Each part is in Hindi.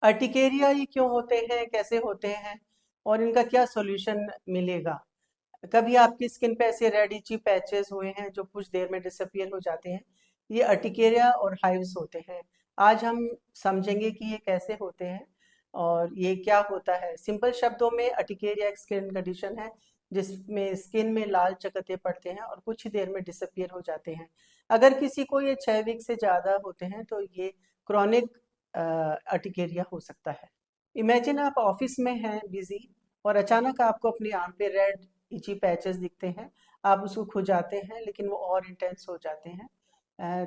अर्टिकेरिया ये क्यों होते हैं, कैसे होते हैं और इनका क्या सॉल्यूशन मिलेगा? कभी आपकी स्किन पे ऐसे रेड इची पैचेस हुए हैं जो कुछ देर में डिसअपियर हो जाते हैं? ये अर्टिकेरिया और हाइव्स होते हैं। आज हम समझेंगे कि ये कैसे होते हैं और ये क्या होता है। सिंपल शब्दों में अर्टिकेरिया एक स्किन कंडीशन है जिसमें स्किन में लाल चकत्ते पड़ते हैं और कुछ ही देर में डिसअपियर हो जाते हैं। अगर किसी को ये 6 वीक से ज़्यादा होते हैं तो ये क्रॉनिक अर्टिकेरिया हो सकता है। इमेजिन आप ऑफिस में हैं बिजी और अचानक आपको अपनी आंख पे रेड इची पैचेस दिखते हैं। आप उसको खुजाते हैं लेकिन वो और इंटेंस हो जाते हैं।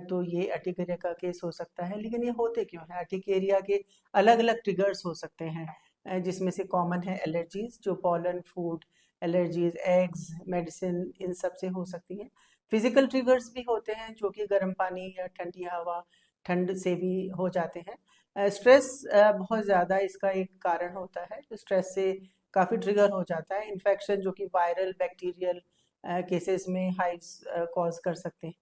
तो ये अर्टिकेरिया का केस हो सकता है। लेकिन ये होते क्यों हैं? अर्टिकेरिया के अलग अलग ट्रिगर्स हो सकते हैं, जिसमें से कॉमन है एलर्जीज, जो pollen, food allergies, eggs, medicine, इन सब से हो सकती हैं। फिजिकल ट्रिगर्स भी होते हैं जो कि गर्म पानी या ठंडी हवा, ठंड से भी हो जाते हैं। स्ट्रेस बहुत ज़्यादा इसका एक कारण होता है। स्ट्रेस से काफ़ी ट्रिगर हो जाता है इन्फेक्शन, जो कि वायरल बैक्टीरियल केसेस में हाइव्स कॉज कर सकते हैं।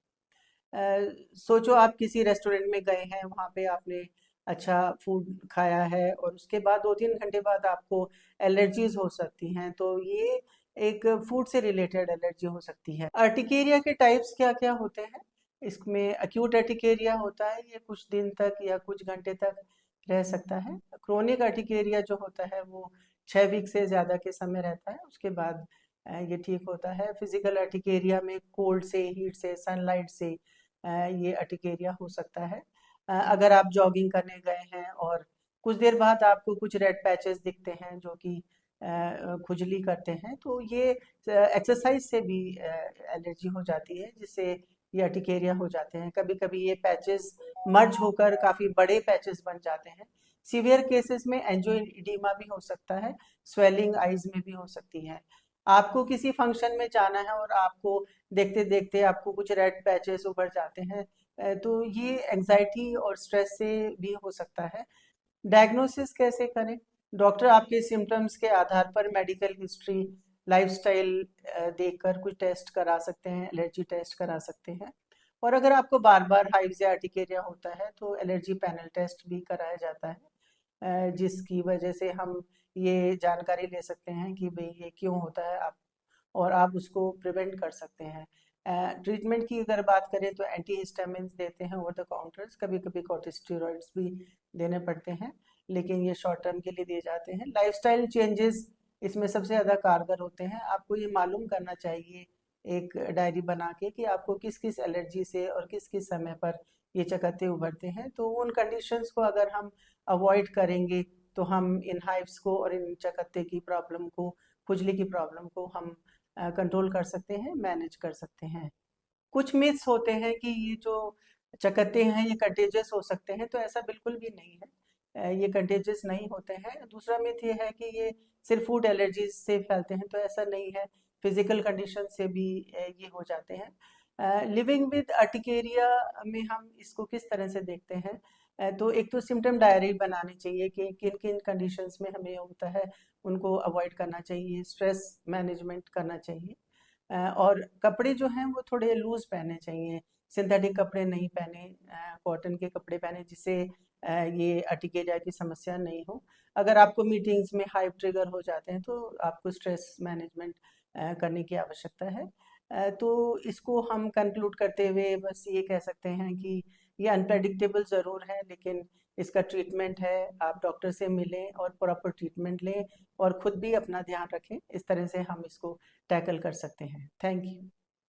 सोचो आप किसी रेस्टोरेंट में गए हैं, वहाँ पे आपने अच्छा फूड खाया है और उसके बाद 2-3 घंटे बाद आपको एलर्जीज हो सकती हैं। तो ये एक फूड से रिलेटेड एलर्जी हो सकती है। अर्टिकेरिया के टाइप्स क्या क्या होते हैं? इसमें अक्यूट अर्टिकेरिया होता है, ये कुछ दिन तक या कुछ घंटे तक रह सकता है। क्रोनिक अर्टिकेरिया जो होता है वो 6 वीक से ज़्यादा के समय रहता है, उसके बाद ये ठीक होता है। फिजिकल अर्टिकेरिया में कोल्ड से, हीट से, सनलाइट से ये अर्टिकेरिया हो सकता है। अगर आप जॉगिंग करने गए हैं और कुछ देर बाद आपको कुछ रेड पैचेस दिखते हैं जो कि खुजली करते हैं, तो ये एक्सरसाइज से भी एलर्जी हो जाती है, जिससे ये अर्टिकेरिया हो जाते हैं। कभी कभी ये पैचेस मर्ज होकर काफ़ी बड़े पैचेस बन जाते हैं। सीवियर केसेस में एंजियोइडिमा भी हो सकता है, स्वेलिंग आइज में भी हो सकती है। आपको किसी फंक्शन में जाना है और आपको देखते देखते आपको कुछ रेड पैचेस उभर जाते हैं, तो ये एंजाइटी और स्ट्रेस से भी हो सकता है। डायग्नोसिस कैसे करें? डॉक्टर आपके सिम्टम्स के आधार पर मेडिकल हिस्ट्री, लाइफस्टाइल देखकर कुछ टेस्ट करा सकते हैं, एलर्जी टेस्ट करा सकते हैं। और अगर आपको बार बार हाइव्स या अर्टिकेरिया होता है तो एलर्जी पैनल टेस्ट भी कराया जाता है, जिसकी वजह से हम ये जानकारी ले सकते हैं कि भाई ये क्यों होता है, आप और आप उसको प्रिवेंट कर सकते हैं। ट्रीटमेंट की अगर बात करें तो एंटी हिस्टामिन्स देते हैं ओवर द काउंटर्स, कभी कभी कॉर्टिकोस्टेरॉइड्स भी देने पड़ते हैं, लेकिन ये शॉर्ट टर्म के लिए दिए जाते हैं। लाइफस्टाइल चेंजेस इसमें सबसे ज़्यादा कारगर होते हैं। आपको ये मालूम करना चाहिए एक डायरी बना के कि आपको किस किस एलर्जी से और किस किस समय पर ये चकत्ते उभरते हैं। तो उन कंडीशंस को अगर हम अवॉइड करेंगे तो हम इन हाइव्स को और इन चकत्ते की प्रॉब्लम को, खुजली की प्रॉब्लम को हम कंट्रोल कर सकते हैं, मैनेज कर सकते हैं। कुछ मिथ्स होते हैं कि ये जो चकत्ते हैं ये कंटेजियस हो सकते हैं, तो ऐसा बिल्कुल भी नहीं है। ये कंटेजियस नहीं होते हैं। दूसरा मिथ ये है कि ये सिर्फ फूड एलर्जीज से फैलते हैं, तो ऐसा नहीं है। फिजिकल कंडीशन से भी ये हो जाते हैं। लिविंग विद अर्टिकेरिया में हम इसको किस तरह से देखते हैं? तो एक तो सिम्टम डायरी बनानी चाहिए कि किन किन कंडीशंस में हमें होता है, उनको अवॉइड करना चाहिए। स्ट्रेस मैनेजमेंट करना चाहिए। और कपड़े जो हैं वो थोड़े लूज पहनने चाहिए, सिंथेटिक कपड़े नहीं पहने, कॉटन के कपड़े पहने, जिससे ये अर्टिकेरिया की समस्या नहीं हो। अगर आपको मीटिंग्स में हाइप ट्रिगर हो जाते हैं तो आपको स्ट्रेस मैनेजमेंट करने की आवश्यकता है। तो इसको हम कंक्लूड करते हुए बस ये कह सकते हैं कि ये अनप्रेडिक्टेबल ज़रूर है, लेकिन इसका ट्रीटमेंट है। आप डॉक्टर से मिलें और प्रॉपर ट्रीटमेंट लें और खुद भी अपना ध्यान रखें। इस तरह से हम इसको टैकल कर सकते हैं। Thank you.